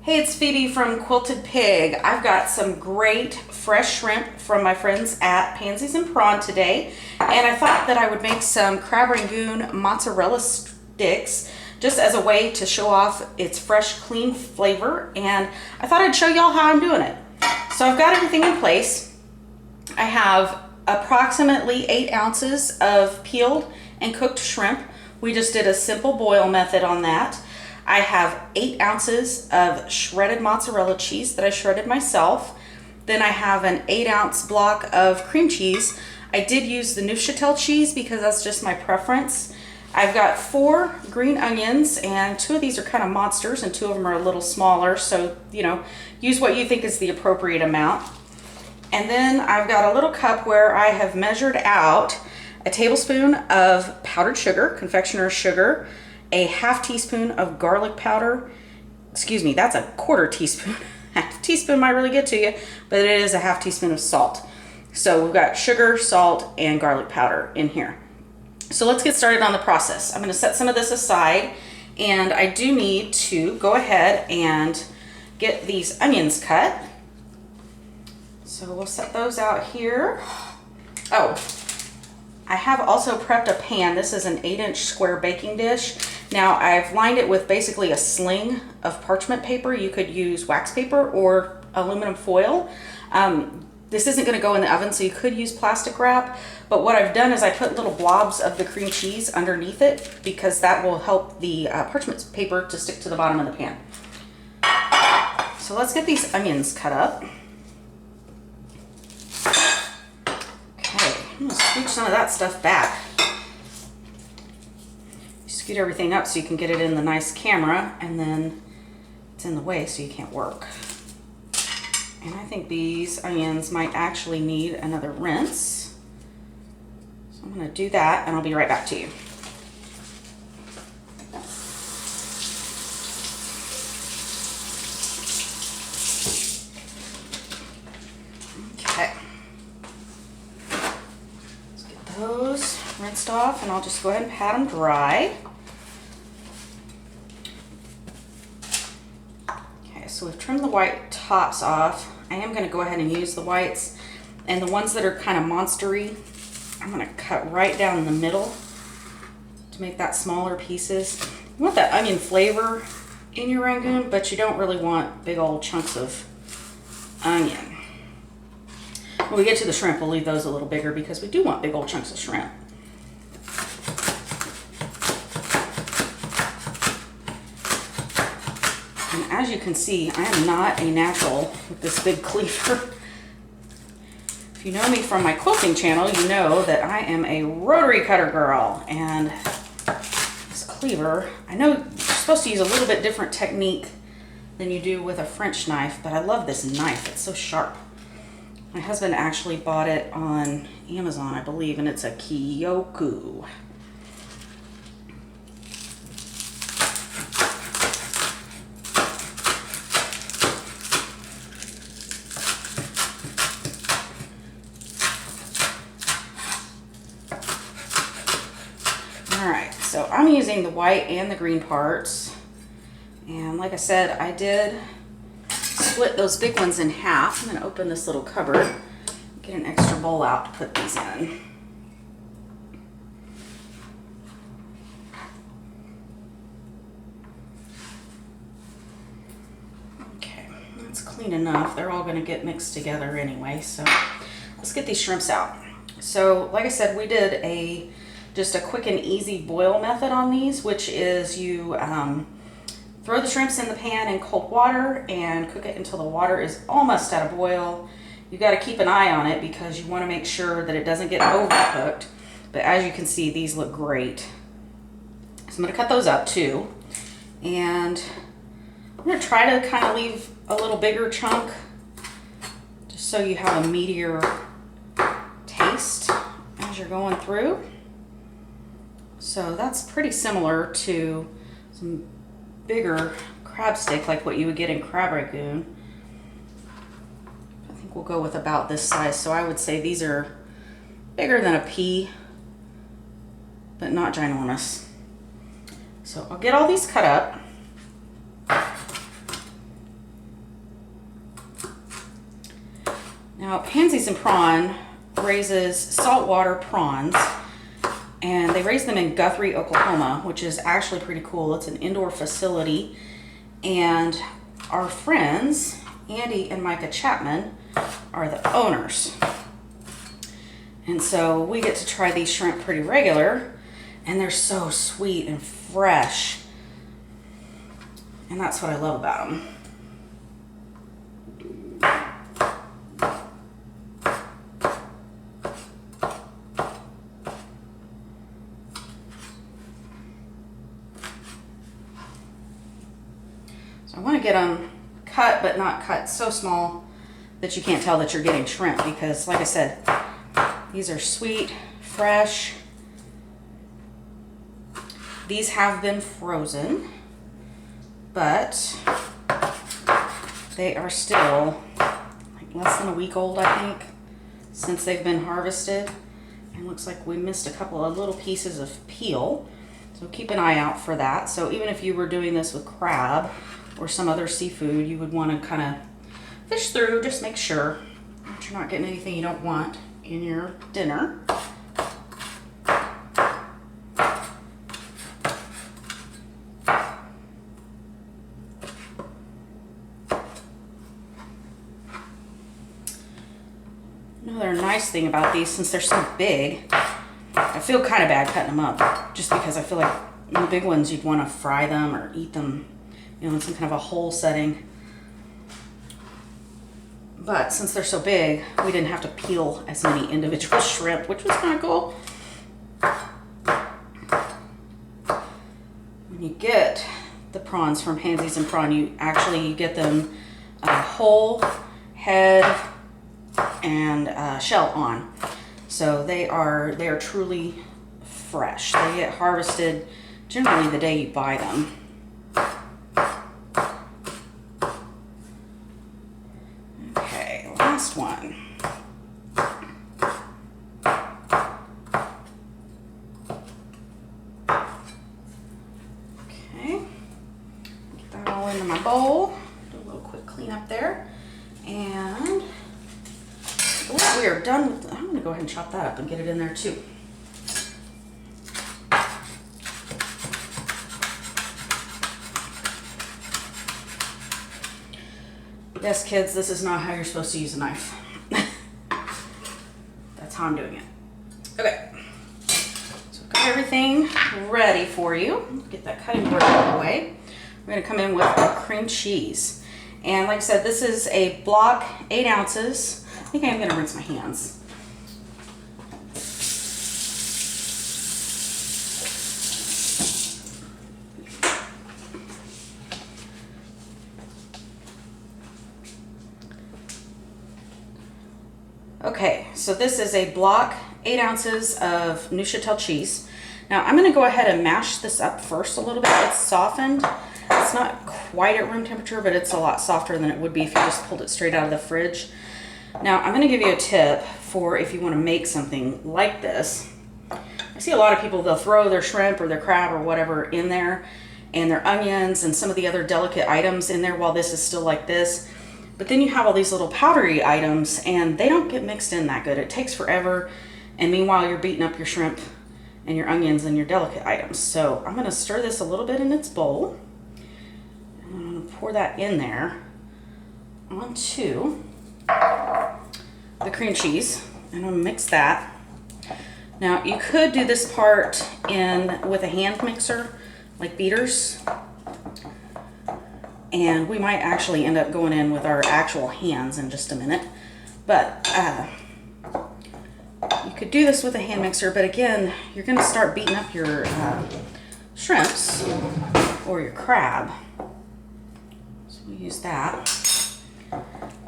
Hey, it's Phoebe from Quilted Pig. I've got some great fresh shrimp from my friends at Pansies and Prawn today, and I thought that I would make some crab Rangoon mozzarella sticks just as a way to show off its fresh, clean flavor, and I thought I'd show y'all how I'm doing it. So I've got everything in place. I have approximately 8 ounces of peeled and cooked shrimp. We just did a simple boil method on that. I have 8 ounces of shredded mozzarella cheese that I shredded myself. Then I have an 8-ounce block of cream cheese. I did use the Neuchâtel cheese because that's just my preference. I've got 4 green onions, and 2 of these are kind of monsters and 2 of them are a little smaller, so use what you think is the appropriate amount. And then I've got a little cup where I have measured out a tablespoon of powdered sugar, confectioner's sugar, a half teaspoon of garlic powder. Excuse me, that's a quarter teaspoon. Half teaspoon might really get to you, but it is a half teaspoon of salt. So we've got sugar, salt, and garlic powder in here. So let's get started on the process. I'm going to set some of this aside, and I do need to go ahead and get these onions cut. So we'll set those out here. Oh, I have also prepped a pan. This is an 8-inch square baking dish. Now I've lined it with basically a sling of parchment paper. You could use wax paper or aluminum foil. This isn't going to go in the oven, so you could use plastic wrap. But what I've done is I put little blobs of the cream cheese underneath it because that will help the parchment paper to stick to the bottom of the pan. So let's get these onions cut up. Okay, I'm going to scooch some of that stuff back. Scoot everything up so you can get it in the nice camera, and then it's in the way so you can't work. And I think these onions might actually need another rinse. So I'm going to do that, and I'll be right back to you. Okay. Let's get those rinsed off, and I'll just go ahead and pat them dry. So we've trimmed the white tops off. I am going to go ahead and use the whites, and the ones that are kind of monstery, I'm going to cut right down the middle to make that smaller pieces. You want that onion flavor in your Rangoon, but you don't really want big old chunks of onion. When we get to the shrimp, we'll leave those a little bigger because we do want big old chunks of shrimp. And as you can see, I am not a natural with this big cleaver. If you know me from my quilting channel, you know that I am a rotary cutter girl. And this cleaver, I know you're supposed to use a little bit different technique than you do with a French knife, but I love this knife. It's so sharp. My husband actually bought it on Amazon, I believe, and it's a Kyoku. Alright, so I'm using the white and the green parts, and like I said, I did split those big ones in half. I'm going to open this little cupboard, get an extra bowl out to put these in. Okay, that's clean enough. They're all going to get mixed together anyway, so let's get these shrimps out. So like I said, we did just a quick and easy boil method on these, which is you throw the shrimps in the pan in cold water and cook it until the water is almost at a boil. You got to keep an eye on it because you want to make sure that it doesn't get overcooked. But as you can see, these look great. So I'm going to cut those up too. And I'm going to try to kind of leave a little bigger chunk just so you have a meatier taste as you're going through. So that's pretty similar to some bigger crab stick like what you would get in crab Rangoon. I think we'll go with about this size. So I would say these are bigger than a pea, but not ginormous. So I'll get all these cut up. Now, Pansies and Prawn raises saltwater prawns, and they raise them in Guthrie, Oklahoma, which is actually pretty cool. It's an indoor facility, and our friends, Andy and Micah Chapman, are the owners. And so we get to try these shrimp pretty regular, and they're so sweet and fresh. And that's what I love about them. So I want to get them cut, but not cut so small that you can't tell that you're getting shrimp, because like I said, these are sweet, fresh. These have been frozen, but they are still like less than a week old, I think, since they've been harvested. And looks like we missed a couple of little pieces of peel, so keep an eye out for that. So even if you were doing this with crab or some other seafood, you would want to kind of fish through, just make sure that you're not getting anything you don't want in your dinner. Another nice thing about these, since they're so big, I feel kind of bad cutting them up, just because I feel like the big ones you'd want to fry them or eat them, you know, in some kind of a whole setting. But since they're so big, we didn't have to peel as many individual shrimp, which was kind of cool. When you get the prawns from Pansies and Prawn, you get them whole, head, and shell on. So they are truly fresh. They get harvested generally the day you buy them. Okay, last one. Okay, get that all into my bowl. Do a little quick cleanup there. And we are done with, I'm going to go ahead and chop that up and get it in there too. Yes, kids, this is not how you're supposed to use a knife. That's how I'm doing it. Okay, so I've got everything ready for you. Get that cutting board out of the way. We're going to come in with our cream cheese. And like I said, this is a block, 8 ounces. I think I'm going to rinse my hands. Okay, so this is a block, 8 ounces of Neuchâtel cheese. Now I'm going to go ahead and mash this up first a little bit. It's softened. It's not quite at room temperature, but it's a lot softer than it would be if you just pulled it straight out of the fridge. Now I'm going to give you a tip for if you want to make something like this. I see a lot of people, they'll throw their shrimp or their crab or whatever in there, and their onions and some of the other delicate items in there while this is still like this. But then you have all these little powdery items, and they don't get mixed in that good. It takes forever, and meanwhile you're beating up your shrimp and your onions and your delicate items. So I'm going to stir this a little bit in its bowl, and I'm going to pour that in there onto the cream cheese, and I'm going to mix that. Now you could do this part with a hand mixer, like beaters. And we might actually end up going in with our actual hands in just a minute. But you could do this with a hand mixer, but again, you're going to start beating up your shrimps or your crab. So we'll use that.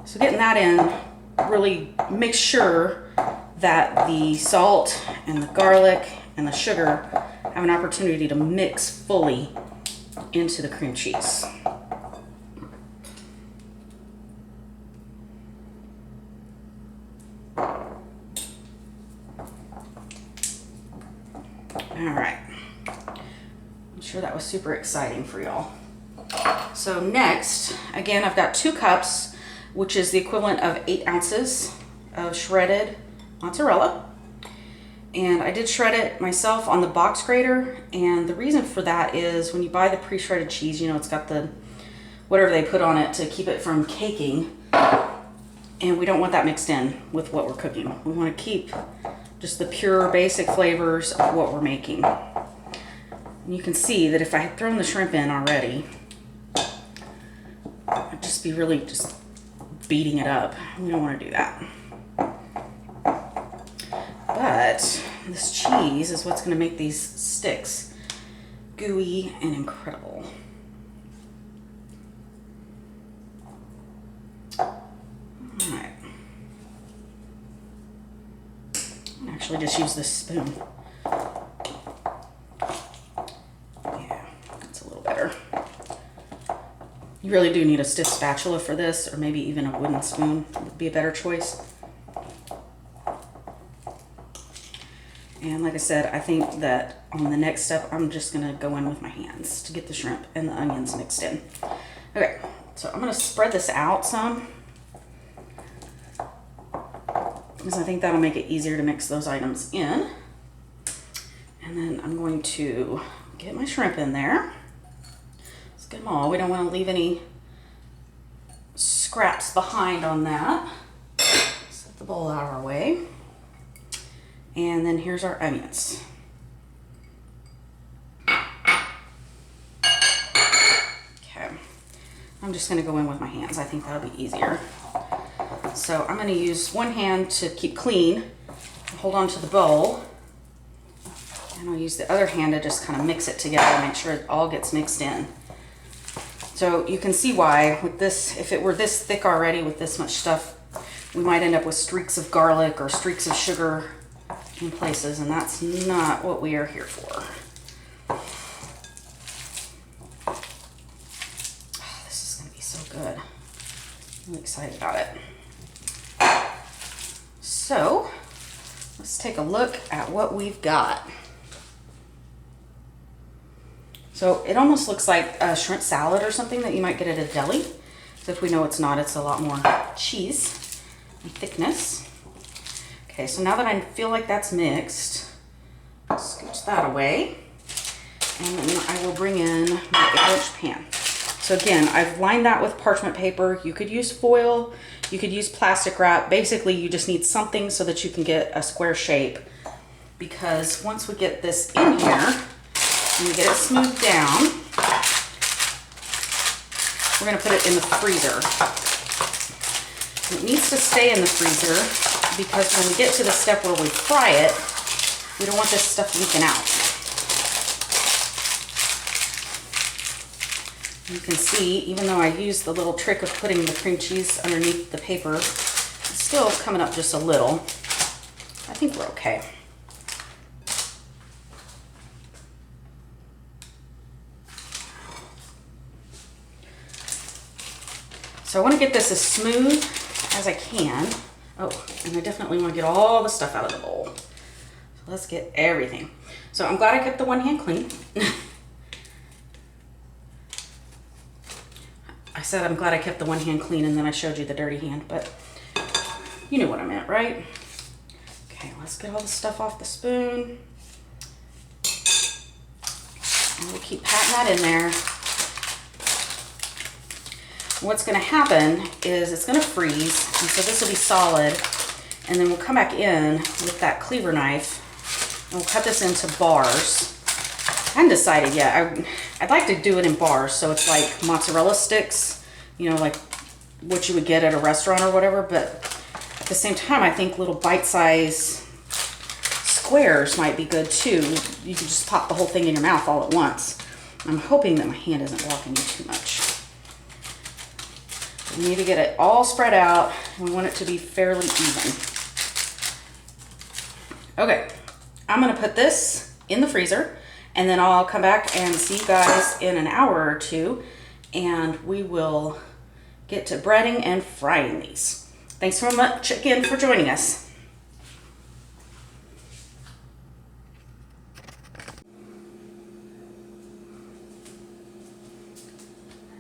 So getting that in really makes sure that the salt and the garlic and the sugar have an opportunity to mix fully into the cream cheese. All right, I'm sure that was super exciting for y'all. So next, again, I've got 2 cups, which is the equivalent of 8 ounces of shredded mozzarella. And I did shred it myself on the box grater. And the reason for that is when you buy the pre-shredded cheese, you know, it's got the whatever they put on it to keep it from caking. And we don't want that mixed in with what we're cooking. We want to keep just the pure basic flavors of what we're making. And you can see that if I had thrown the shrimp in already, I'd just be really just beating it up. We don't want to do that. But this cheese is what's going to make these sticks gooey and incredible. Alright. I'll actually just use this spoon. Yeah, that's a little better. You really do need a stiff spatula for this, or maybe even a wooden spoon would be a better choice. And like I said, I think that on the next step, I'm just gonna go in with my hands to get the shrimp and the onions mixed in. Okay, so I'm gonna spread this out some, because I think that'll make it easier to mix those items in. And then I'm going to get my shrimp in there. Let's get them all. We don't want to leave any scraps behind on that. Set the bowl out of our way. And then here's our onions. Okay, I'm just gonna go in with my hands. I think that'll be easier. So I'm gonna use one hand to keep clean, hold on to the bowl, and I'll use the other hand to just kind of mix it together, make sure it all gets mixed in. So you can see why with this, if it were this thick already with this much stuff, we might end up with streaks of garlic or streaks of sugar in places, and that's not what we are here for. Oh, this is going to be so good. I'm really excited about it. So let's take a look at what we've got. So it almost looks like a shrimp salad or something that you might get at a deli. If we know it's not, it's a lot more cheese and thickness. Okay, so now that I feel like that's mixed, I'll scooch that away. And then I will bring in my 8-inch pan. So again, I've lined that with parchment paper. You could use foil, you could use plastic wrap. Basically, you just need something so that you can get a square shape. Because once we get this in here, and we get it smoothed down, we're gonna put it in the freezer. It needs to stay in the freezer because when we get to the step where we fry it, we don't want this stuff leaking out. You can see, even though I used the little trick of putting the cream cheese underneath the paper, it's still coming up just a little. I think we're okay. So I want to get this as smooth as I can. Oh, and I definitely want to get all the stuff out of the bowl. So let's get everything. So I'm glad I kept the one hand clean. I said I'm glad I kept the one hand clean and then I showed you the dirty hand, but you knew what I meant, right? Okay, let's get all the stuff off the spoon. And we'll keep patting that in there. What's going to happen is it's going to freeze, and so this will be solid, and then we'll come back in with that cleaver knife and we'll cut this into bars. I haven't decided yet. I'd like to do it in bars, so it's like mozzarella sticks, you know, like what you would get at a restaurant or whatever, but at the same time I think little bite-size squares might be good too. You can just pop the whole thing in your mouth all at once. I'm hoping that my hand isn't blocking you too much. We need to get it all spread out, and we want it to be fairly even. Okay, I'm gonna put this in the freezer, and then I'll come back and see you guys in an hour or two, and we will get to breading and frying these. Thanks so much again for joining us.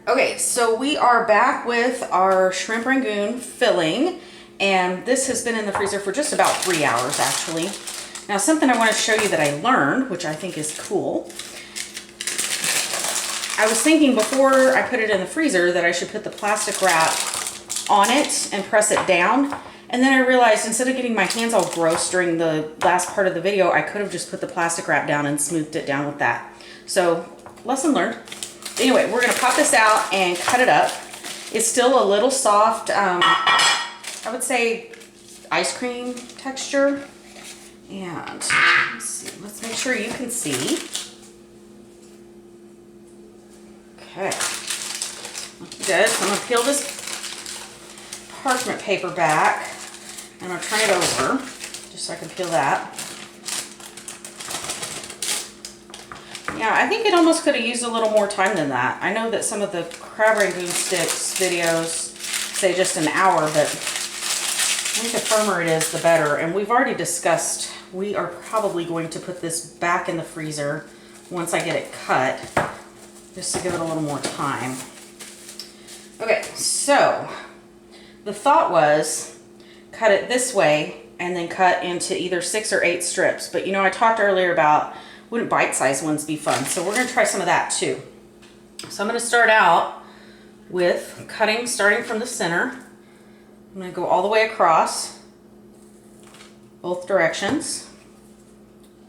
Okay, so we are back with our shrimp Rangoon filling, And this has been in the freezer for just about 3 hours, actually. Now, something I want to show you that I learned, which I think is cool. I was thinking before I put it in the freezer that I should put the plastic wrap on it and press it down. And then I realized instead of getting my hands all gross during the last part of the video, I could have just put the plastic wrap down and smoothed it down with that. So, lesson learned. Anyway, we're gonna pop this out and cut it up. It's still a little soft, I would say ice cream texture. And let's see, let's make sure you can see. Okay, good. So I'm gonna peel this parchment paper back and I'm gonna turn it over just so I can peel that. Yeah, I think it almost could have used a little more time than that. I know that some of the crab rangoon sticks videos say just an hour, but I think the firmer it is, the better. And we've already discussed, we are probably going to put this back in the freezer once I get it cut, just to give it a little more time. Okay, so the thought was cut it this way and then cut into either 6 or 8 strips. But you know, I talked earlier about wouldn't bite-sized ones be fun? So we're gonna try some of that too. So I'm gonna start out with cutting, starting from the center. I'm gonna go all the way across, both directions.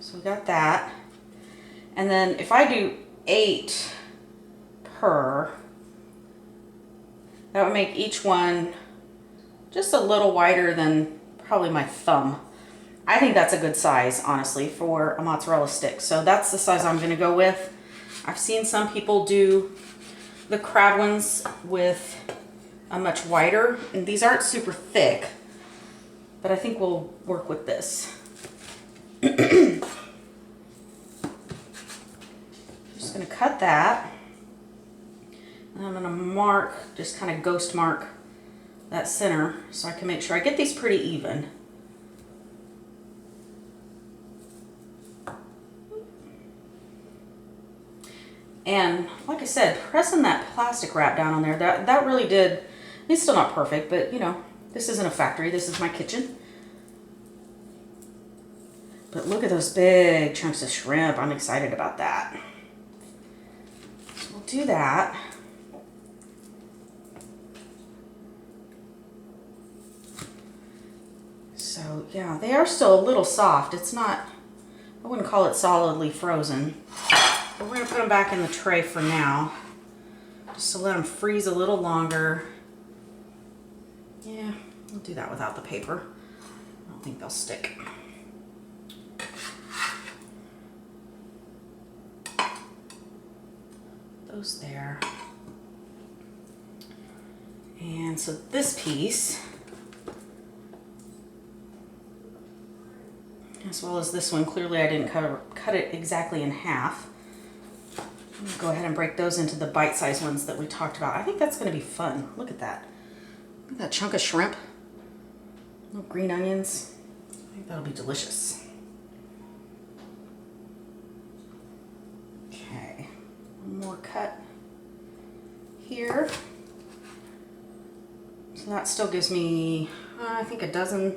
So we got that. And then if I do 8 per, that would make each one just a little wider than probably my thumb. I think that's a good size, honestly, for a mozzarella stick. So that's the size I'm gonna go with. I've seen some people do the crab ones with a much wider, and these aren't super thick, but I think we'll work with this. Just gonna cut that. And I'm gonna mark, just kind of ghost mark that center so I can make sure I get these pretty even. And like I said, pressing that plastic wrap down on there, that really did, it's still not perfect, but you know, this isn't a factory, this is my kitchen. But look at those big chunks of shrimp, I'm excited about that. So we'll do that. So yeah, they are still a little soft. It's not, I wouldn't call it solidly frozen. But we're gonna put them back in the tray for now, just to let them freeze a little longer. Yeah, we'll do that without the paper. I don't think they'll stick. Those there. And so this piece, as well as this one, clearly I didn't cut it exactly in half. I'm gonna go ahead and break those into the bite-sized ones that we talked about. I think that's gonna be fun. Look at that. Look at that chunk of shrimp. Little green onions. I think that'll be delicious. Okay, one more cut here. So that still gives me, I think, a dozen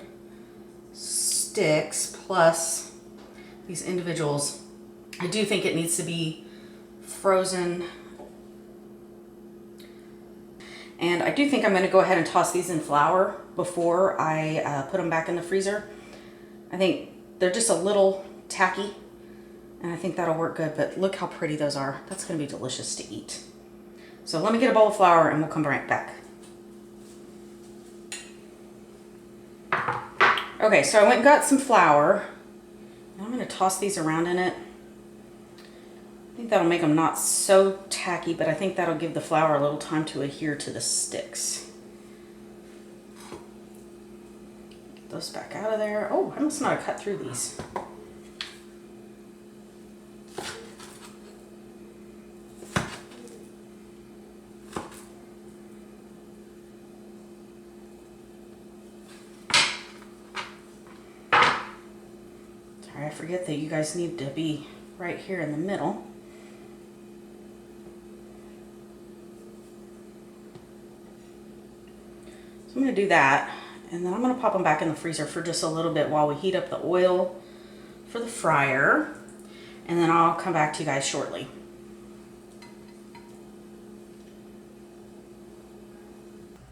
sticks plus these individuals. I do think it needs to be frozen. And I do think I'm going to go ahead and toss these in flour before I put them back in the freezer. I think they're just a little tacky and I think that'll work good, but look how pretty those are. That's going to be delicious to eat. So let me get a bowl of flour and we'll come right back. Okay, so I went and got some flour. I'm going to toss these around in it. I think that'll make them not so tacky, but I think that'll give the flour a little time to adhere to the sticks. Get those back out of there. Oh, I must not have cut through these. Sorry, I forget that you guys need to be right here in the middle. I'm going to do that, And then I'm gonna pop them back in the freezer for just a little bit while we heat up the oil for the fryer. And then I'll come back to you guys shortly.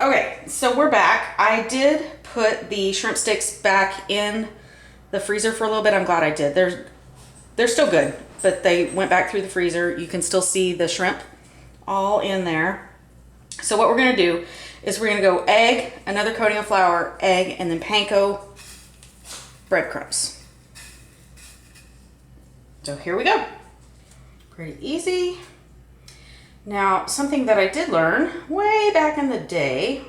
Okay, so we're back. I did put the shrimp sticks back in the freezer for a little bit. I'm glad I did. They're still good, but they went back through the freezer. You can still see the shrimp all in there. So what we're gonna do is we're gonna go egg, another coating of flour, egg, and then panko breadcrumbs. So here we go. Pretty easy. Now, something that I did learn way back in the day,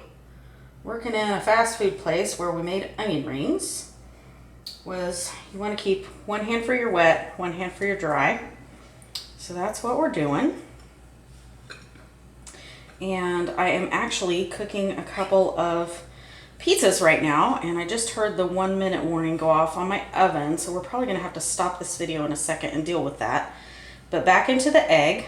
working in a fast food place where we made onion rings, was you want to keep one hand for your wet, one hand for your dry. So that's what we're doing. And I am actually cooking a couple of pizzas right now, and I just heard the 1-minute warning go off on my oven, so we're probably gonna have to stop this video in a second and deal with that. But back into the egg,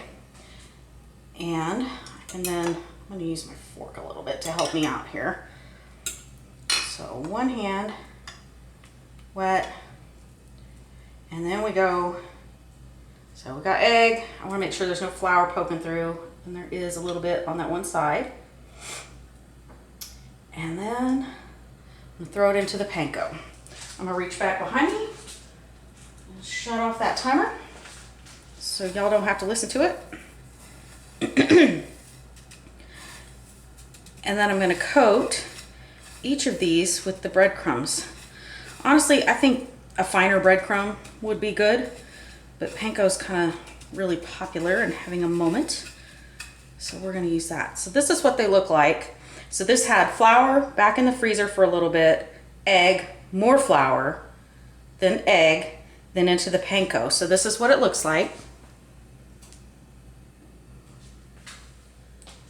and then I'm gonna use my fork a little bit to help me out here. So one hand, wet, and then we go, so we got egg. I wanna make sure there's no flour poking through, and there is a little bit on that one side. And then I'm gonna throw it into the panko. I'm gonna reach back behind me and shut off that timer so y'all don't have to listen to it. And then I'm gonna coat each of these with the breadcrumbs. Honestly, I think a finer breadcrumb would be good, but panko's kind of really popular and having a moment. So we're gonna use that. So this is what they look like. So this had flour back in the freezer for a little bit, egg, more flour, then egg, then into the panko. So this is what it looks like.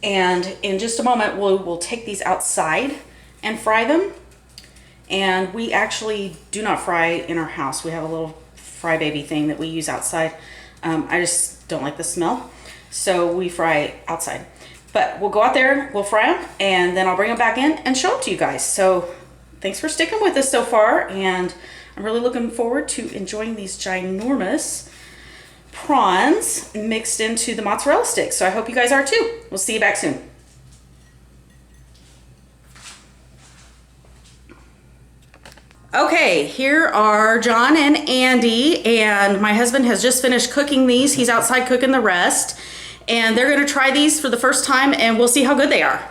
And in just a moment, we'll take these outside and fry them. And we actually do not fry in our house. We have a little fry baby thing that we use outside. I just don't like the smell. So we fry outside. But we'll go out there, we'll fry them, and then I'll bring them back in and show them to you guys. So thanks for sticking with us so far, and I'm really looking forward to enjoying these ginormous prawns mixed into the mozzarella sticks. So I hope you guys are too. We'll see you back soon. Okay, here are John and Andy, and my husband has just finished cooking these. He's outside cooking the rest. And they're gonna try these for the first time, and we'll see how good they are.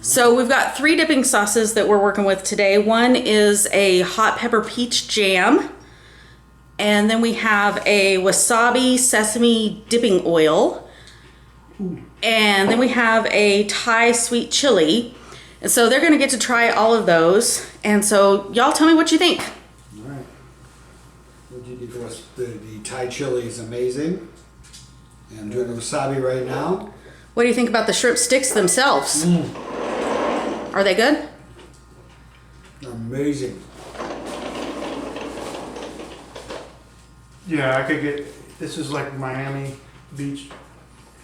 So we've got 3 dipping sauces that we're working with today. One is a hot pepper peach jam. And then we have a wasabi sesame dipping oil. And then we have a Thai sweet chili. And so they're gonna get to try all of those. And so y'all tell me what you think. All right. What did you do for us? The Thai chili is amazing. And I'm doing the wasabi right now. What do you think about the shrimp sticks themselves? Are they good? Amazing. Yeah, I could get, this is like Miami Beach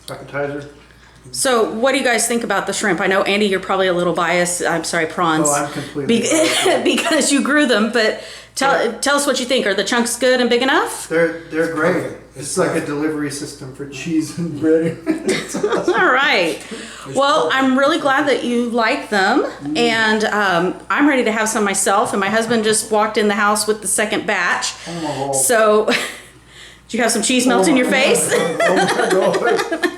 appetizer. So what do you guys think about the shrimp? I know, Andy, you're probably a little biased. I'm sorry, prawns. Oh, I'm completely because you grew them, but tell us what you think. Are the chunks good and big enough? They're great. Perfect. It's like a delivery system for cheese and bread. All right. Well, I'm really glad that you like them, and I'm ready to have some myself. And my husband just walked in the house with the second batch. Oh. So, did you have some cheese melt in your face? Oh my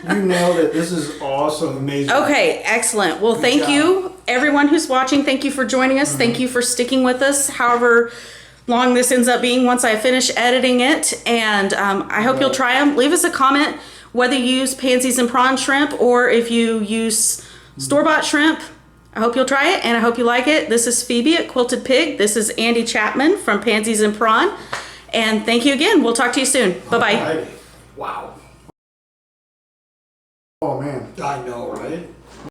God. You nailed it. This is awesome. Amazing. Okay, excellent. Well, thank you, everyone who's watching. Thank you for joining us. Thank you for sticking with us, however long this ends up being once I finish editing it. And I hope you'll try them. Leave us a comment whether you use Pansies and Prawn shrimp or if you use store-bought shrimp. I hope you'll try it and I hope you like it. This is Phoebe at Quilted Pig. This is Andy Chapman from Pansies and Prawn. And thank you again. We'll talk to you soon. Bye-bye. Wow. Oh man. I know, right?